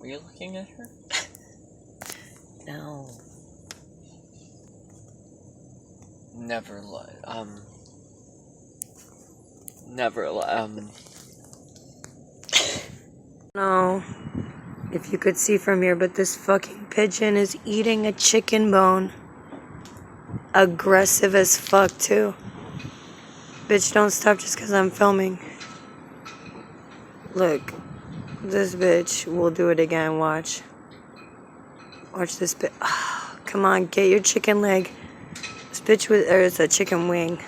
Were you looking at her? No. Never No. If you could see from here, but this fucking pigeon is eating a chicken bone. Aggressive as fuck, too. Bitch, don't stop just because I'm filming. Look. This bitch will do it again, watch. Watch this bitch. Oh, come on, get your chicken leg. This bitch was, or it's a chicken wing.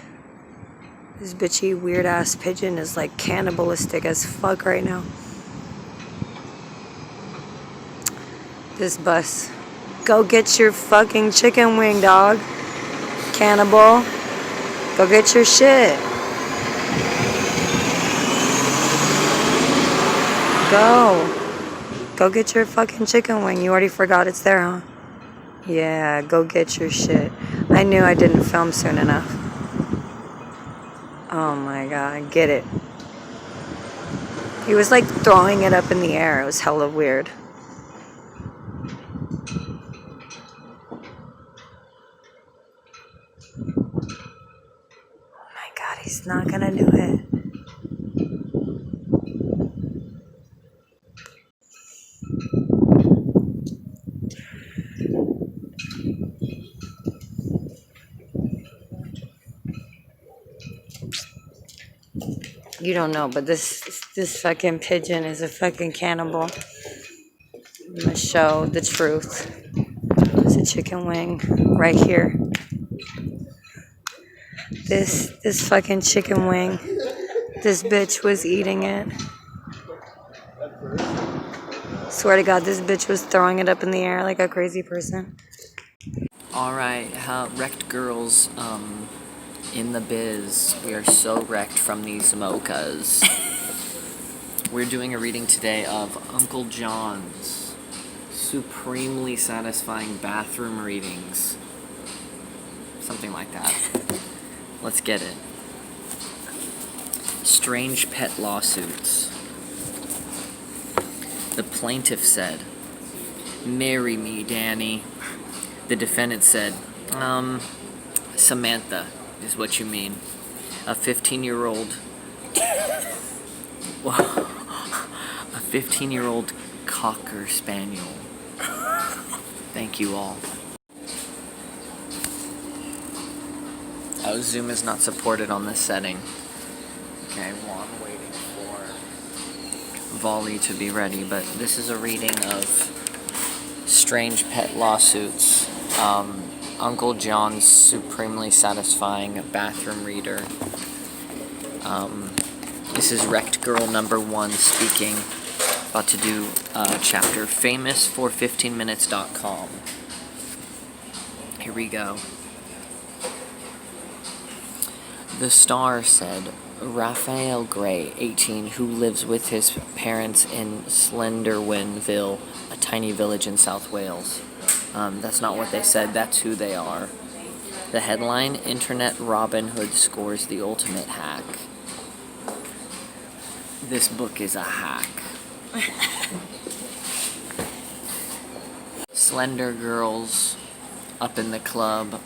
This bitchy weird ass pigeon is like cannibalistic as fuck right now. This bus. Go get your fucking chicken wing, dog. Cannibal. Go get your shit. Go get your fucking chicken wing. You already forgot it's there, huh? Yeah, go get your shit. I knew I didn't film soon enough. Oh my god, get it. He was like throwing it up in the air. It was hella weird. Oh my god, he's not gonna do it. You don't know, but this fucking pigeon is a fucking cannibal. I'm gonna show the truth. It's a chicken wing right here. This fucking chicken wing. This bitch was eating it. Swear to God, this bitch was throwing it up in the air like a crazy person. Alright, wrecked girls, in the biz. We are so wrecked from these mochas. We're doing a reading today of Uncle John's Supremely Satisfying Bathroom Readings. Something like that. Let's get it. Strange pet lawsuits. The plaintiff said, "Marry me, Danny." The defendant said, Samantha is what you mean. A 15-year-old... a 15-year-old Cocker Spaniel. Thank you all. Oh, Zoom is not supported on this setting. Okay, well, I'm waiting for Volly to be ready, but this is a reading of Strange Pet Lawsuits. Uncle John's Supremely Satisfying Bathroom Reader. This is Wrecked Girl number 1 speaking. About to do chapter famous415minutes.com. Here we go. The Star said, Raphael Gray, 18, who lives with his parents in Slenderwinville, a tiny village in South Wales. That's not what they said, that's who they are. The headline, Internet Robin Hood scores the ultimate hack. This book is a hack. Slender girls up in the club.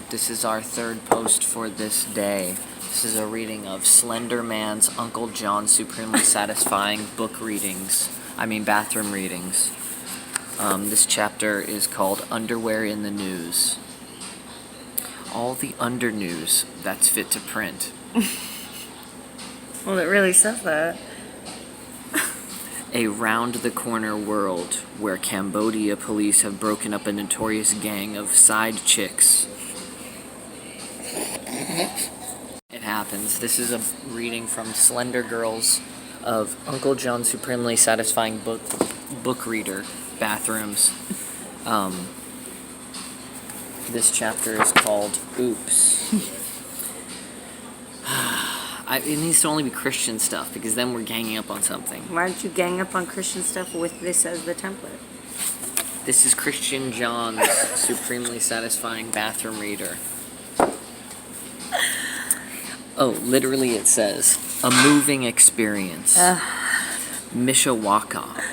This is our third post for this day. This is a reading of Slender Man's Uncle John's Supremely Satisfying bathroom readings. This chapter is called Underwear in the News. All the under news that's fit to print. Well, it really says that. A round-the-corner world where Cambodia police have broken up a notorious gang of side chicks. It happens. This is a reading from Slender Girls of Uncle John's Supremely Satisfying book reader bathrooms. This chapter is called Oops. It needs to only be Christian stuff, because then we're ganging up on something. Why don't you gang up on Christian stuff with this as the template? This is Christian John's Supremely Satisfying Bathroom Reader. Oh, literally it says, a moving experience. Mishawaka.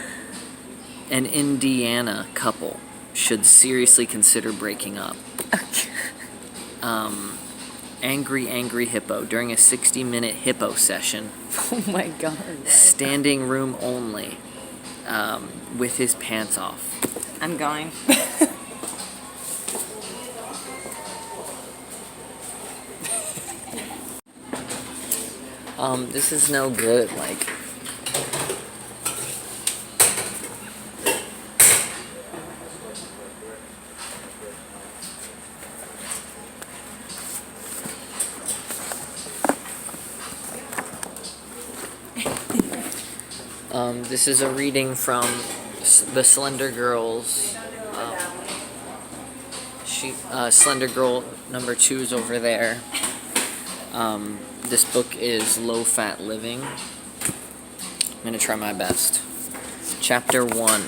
An Indiana couple should seriously consider breaking up. Angry hippo during a 60-minute hippo session. Oh my god. Standing room only. With his pants off. I'm going. This is no good, like... This is a reading from the Slender Girls. Slender Girl number 2 is over there. This book is Low Fat Living. I'm gonna try my best. Chapter 1.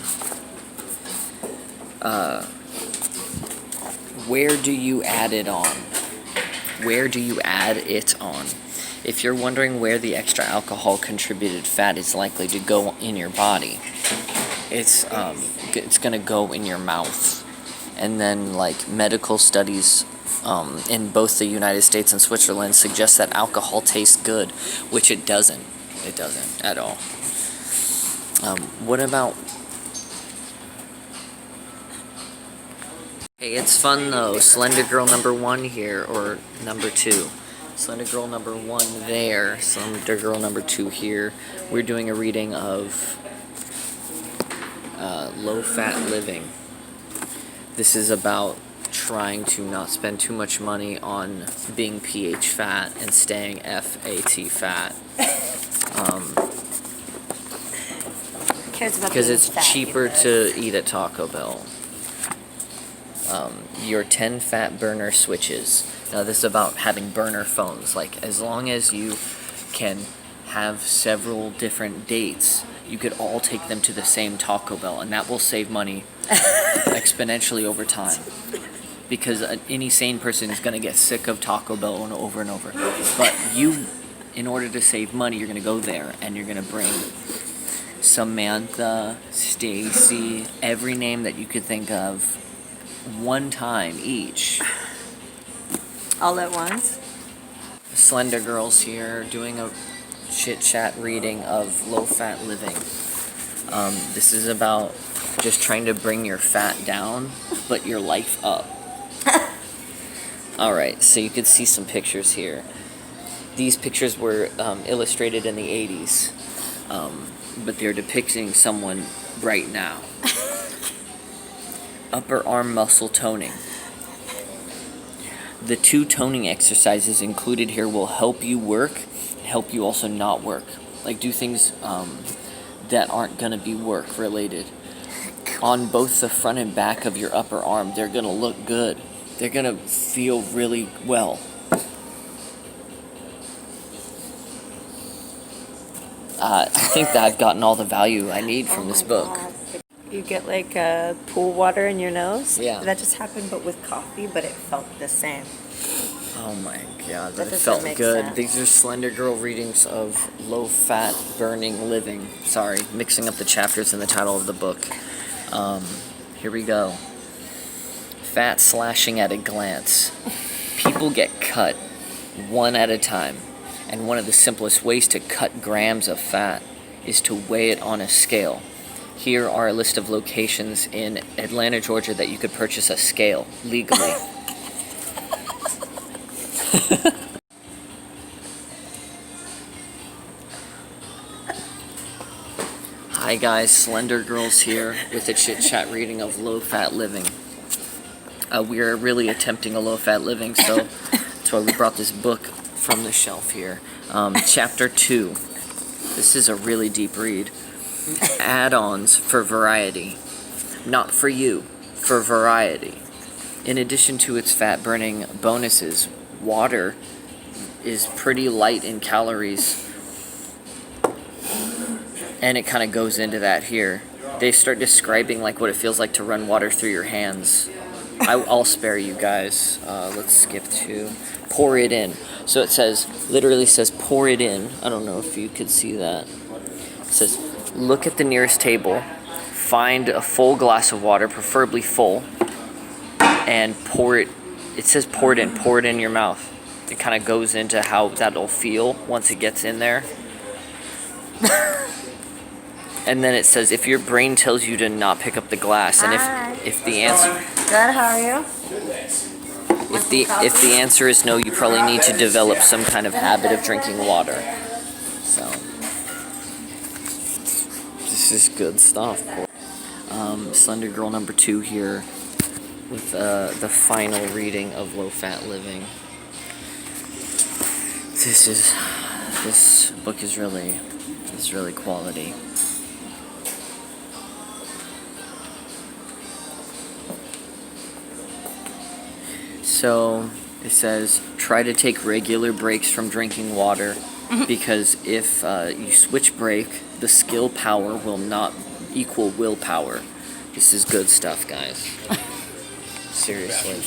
Where do you add it on? Where do you add it on? If you're wondering where the extra alcohol contributed fat is likely to go in your body, it's gonna go in your mouth. And then, like, medical studies in both the United States and Switzerland suggest that alcohol tastes good, which it doesn't. It doesn't at all. What about... Hey, it's fun though. Slender Girl number 1 here, or number 2. Slender Girl number 1 there, Slender Girl number 2 here. We're doing a reading of Low Fat Living. This is about trying to not spend too much money on being pH fat and staying FAT fat. Because it's cheaper to eat at Taco Bell. Your 10 fat burner switches. Now this is about having burner phones. Like, as long as you can have several different dates, you could all take them to the same Taco Bell, and that will save money exponentially over time. Because any sane person is going to get sick of Taco Bell over and over. But you, in order to save money, you're going to go there, and you're going to bring Samantha, Stacy, every name that you could think of, one time each. All at once? Slender Girls here doing a chit-chat reading of Low Fat Living. This is about just trying to bring your fat down, but your life up. Alright, so you can see some pictures here. These pictures were illustrated in the 80s, but they're depicting someone right now. Upper arm muscle toning. The 2 toning exercises included here will help you work and help you also not work. Like, do things that aren't going to be work related. On both the front and back of your upper arm, they're going to look good. They're going to feel really well. I think that I've gotten all the value I need from this book. You get like pool water in your nose? Yeah. That just happened, but with coffee, but it felt the same. Oh my god, That that doesn't felt make good. sense. These are Slender Girl readings of Low Fat Burning Living. Sorry, mixing up the chapters in the title of the book. Here we go. Fat slashing at a glance. People get cut one at a time, and one of the simplest ways to cut grams of fat is to weigh it on a scale. Here are a list of locations in Atlanta, Georgia that you could purchase a scale legally. Hi guys, Slender Girls here with a chit-chat reading of Low Fat Living. We are really attempting a low fat living, so that's why we brought this book from the shelf here. Chapter 2. This is a really deep read. Add-ons for variety. Not for you, for variety. In addition to its fat-burning bonuses, water is pretty light in calories. And it kind of goes into that here. They start describing like what it feels like to run water through your hands. I'll spare you guys. Let's skip to pour it in. So it says, literally says pour it in. I don't know if you could see that. It says, look at the nearest table, find a full glass of water, preferably full, and pour it. It says pour it in your mouth. It kind of goes into how that'll feel once it gets in there. And then it says if your brain tells you to not pick up the glass, and if the answer Good, how are you? if the answer is no, you probably need to develop some kind of habit of drinking water. So this is good stuff. Slender Girl number 2 here with the final reading of Low Fat Living. This book is really quality. So it says, try to take regular breaks from drinking water, because if you switch break, the skill power will not equal willpower. This is good stuff, guys. Seriously.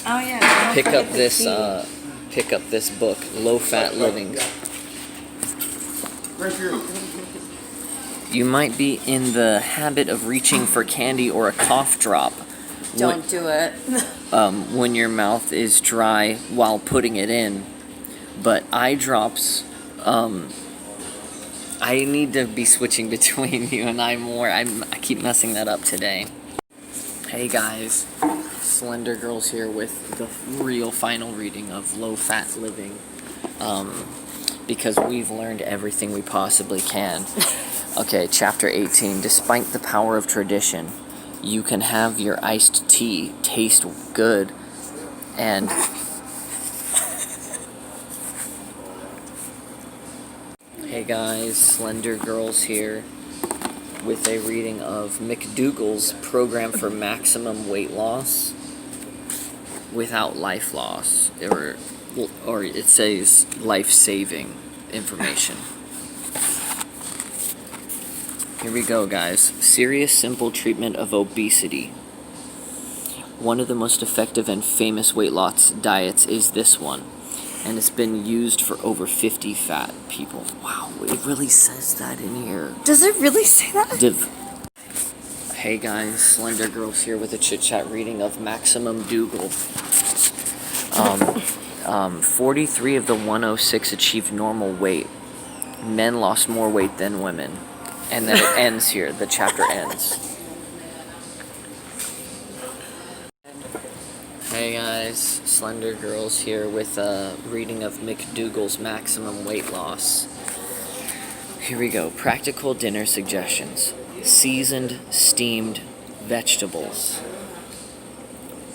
Oh yeah. Pick up this book, Low Fat Living. You might be in the habit of reaching for candy or a cough drop. Don't do it. When your mouth is dry while putting it in. But eye drops, I need to be switching between you and I more. I keep messing that up today. Hey guys, Slender Girlz here with the real final reading of Low Fat Living. Because we've learned everything we possibly can. Okay, chapter 18. Despite the power of tradition, you can have your iced tea taste good and hey guys, Slender Girlz here with a reading of McDougall's program for maximum weight loss without life loss, or it says life-saving information. Here we go, guys. Serious, simple treatment of obesity. One of the most effective and famous weight loss diets is this one, and it's been used for over 50 fat people. Wow, it really says that in here. Does it really say that? Hey guys, Slender Girlz here with a chit-chat reading of Maximum Dougal. 43 of the 106 achieved normal weight. Men lost more weight than women. And then it ends here. The chapter ends. Hey guys, Slender Girlz here with a reading of McDougall's Maximum Weight Loss. Here we go. Practical dinner suggestions. Seasoned, steamed vegetables.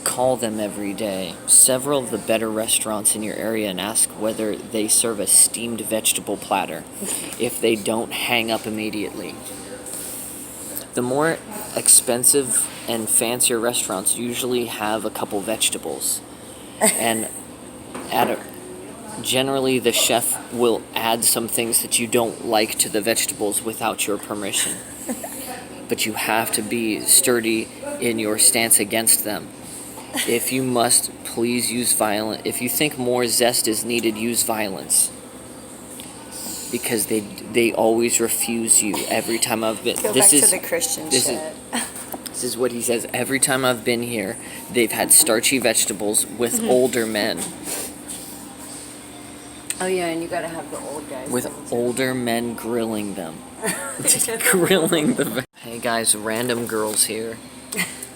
Call them every day. Several of the better restaurants in your area and ask whether they serve a steamed vegetable platter. If they don't, hang up immediately. The more expensive and fancier restaurants usually have a couple vegetables. And generally the chef will add some things that you don't like to the vegetables without your permission. But you have to be sturdy in your stance against them. If you must, please use violence. If you think more zest is needed, use violence. Because they always refuse you every time I've been. Go back to the Christian shit. This is what he says. Every time I've been here, they've had starchy vegetables with older men. Oh yeah, and you gotta have the old guys. With older men grilling them. Grilling the. Hey guys, Random Girlz here.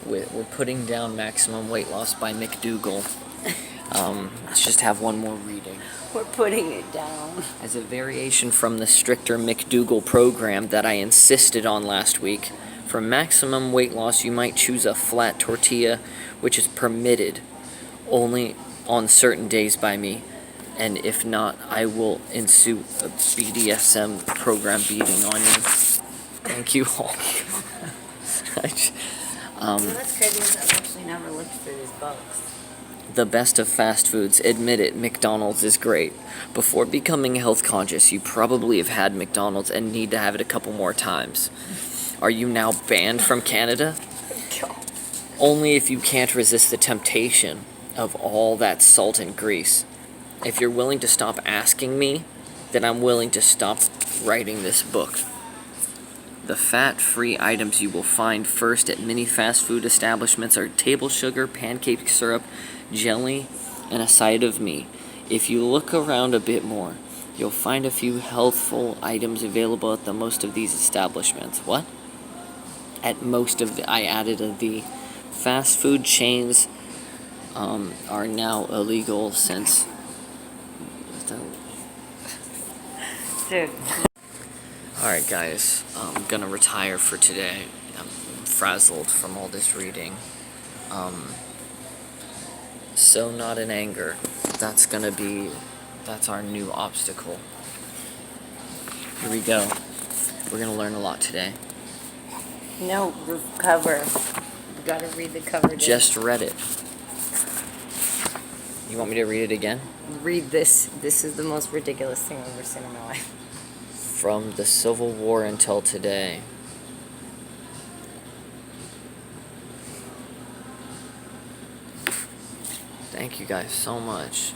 We're putting down Maximum Weight Loss by McDougall. Let's just have one more reading. We're putting it down. As a variation from the stricter McDougall program that I insisted on last week, for maximum weight loss you might choose a flat tortilla, which is permitted only on certain days by me, and if not, I will ensue a BDSM program beating on you. Thank you all. That's crazy because I've actually never looked through these books. The best of fast foods. Admit it, McDonald's is great. Before becoming health conscious, you probably have had McDonald's and need to have it a couple more times. Are you now banned from Canada? Only if you can't resist the temptation of all that salt and grease. If you're willing to stop asking me, then I'm willing to stop writing this book. The fat-free items you will find first at many fast food establishments are table sugar, pancake syrup, jelly, and a side of meat. If you look around a bit more, you'll find a few healthful items available at the most of these establishments. What? At most of the... I added the fast food chains are now illegal since... Dude. Alright guys, I'm gonna retire for today. I'm frazzled from all this reading. So not in anger. That's our new obstacle. Here we go. We're gonna learn a lot today. No, the cover. You gotta read the cover. Dude. Just read it. You want me to read it again? Read this. This is the most ridiculous thing I've ever seen in my life. From the Civil War until today. Thank you guys so much.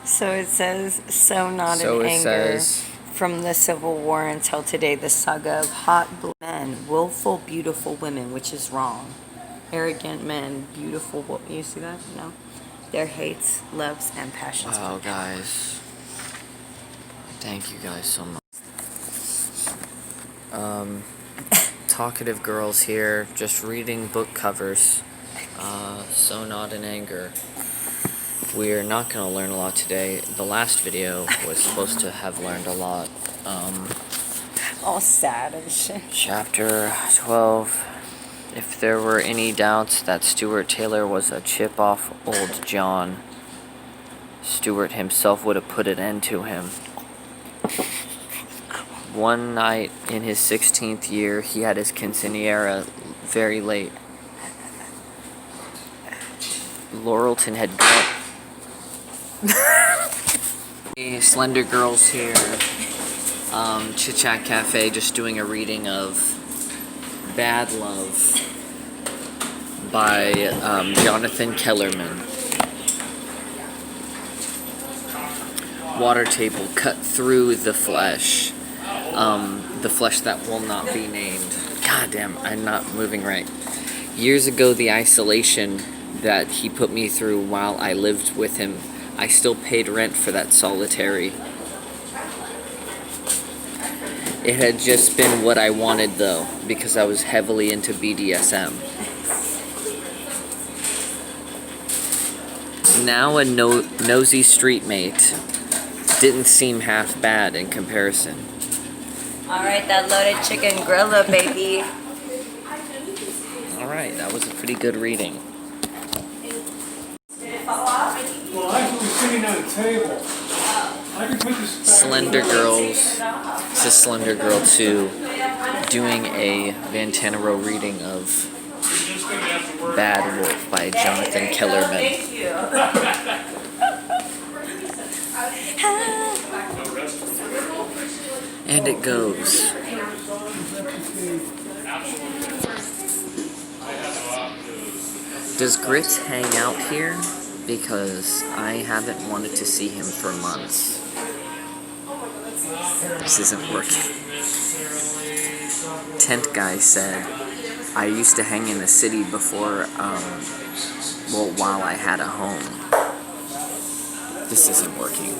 So it says, so not So in it anger. says, From the Civil War until today, the saga of hot men, willful, beautiful women, which is wrong. Arrogant men, beautiful. You see that? No. Their hates, loves, and passions. wow, guys. Thank you guys so much. Talkative girls here, just reading book covers. So not in anger. We're not gonna learn a lot today. The last video was supposed to have learned a lot. All sad and shit. Chapter 12. If there were any doubts that Stuart Taylor was a chip off old John, Stuart himself would have put an end to him. One night in his 16th year, he had his quinceanera very late. Laurelton had grown. Hey, Slender Girlz here. Chit Chat Cafe, just doing a reading of Bad Love by Jonathan Kellerman. Water table cut through the flesh that will not be named. God damn, I'm not moving right. Years ago, the isolation that he put me through while I lived with him, I still paid rent for that solitary. It had just been what I wanted though, because I was heavily into BDSM. Now a nosy street mate didn't seem half bad in comparison. Alright, that loaded chicken grilla, baby. Alright, that was a pretty good reading. Well, actually sitting at a table. I can put this back. Slender Girlz. This is Slender Girl 2 doing a Vantana Row reading of Bad Wolf by Jonathan Kellerman. And it goes. Does Grits hang out here? Because I haven't wanted to see him for months. This isn't working. Tent Guy said, I used to hang in the city before, while I had a home. This isn't working.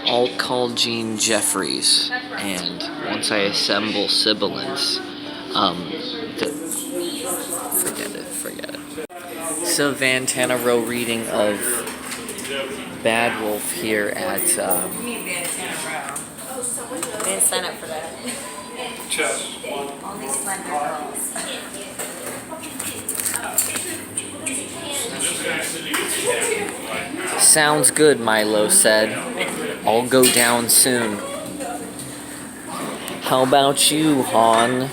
I'll call Gene Jeffries, and once I assemble sibilants, forget it. So Vantana Row reading of Bad Wolf here at, Vantana Row. Didn't sign up for that. Chess. Only Slender Girls. Sounds good, Milo said. I'll go down soon. How about you, Han?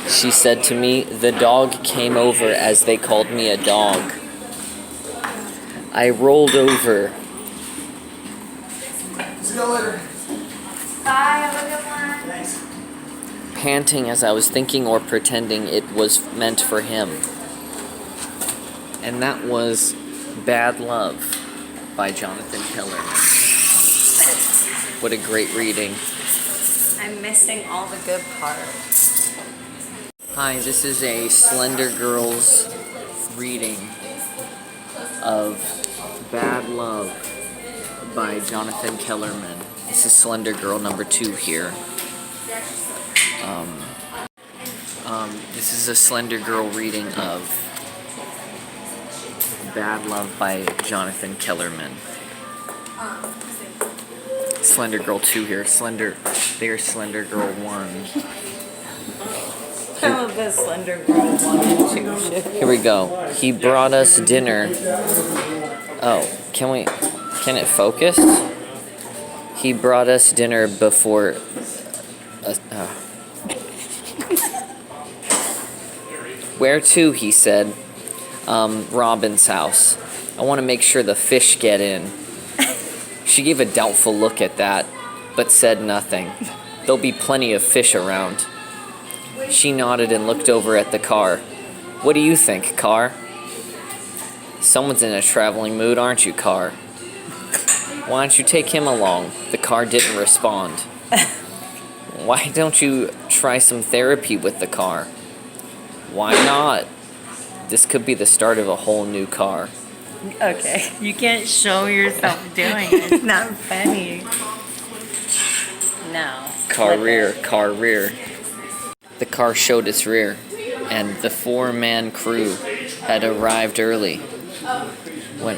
She said to me. The dog came over as they called me a dog. I rolled over. See you later. Bye, have a good one. Thanks. Panting as I was thinking or pretending it was meant for him. And that was Bad Love by Jonathan Kellerman. What a great reading. I'm missing all the good parts. Hi, this is a Slender Girlz reading of Bad Love by Jonathan Kellerman. This is Slender Girl number 2 here. This is a Slender Girl reading of Bad Love by Jonathan Kellerman. Slender Girl 2 here. There's Slender Girl 1. Some of the Slender Girl 1 and 2 shit. Here we go. He brought us dinner. Oh, can it focus? He brought us dinner before... Where to, he said. Robin's house. I want to make sure the fish get in. She gave a doubtful look at that, but said nothing. There'll be plenty of fish around. She nodded and looked over at the car. What do you think, Car? Someone's in a traveling mood, aren't you, Car? Why don't you take him along? The car didn't respond. Why don't you try some therapy with the car? Why not? This could be the start of a whole new car. Okay, you can't show yourself doing it. It's not funny. No. Car rear. The car showed its rear, and the 4-man crew had arrived early. When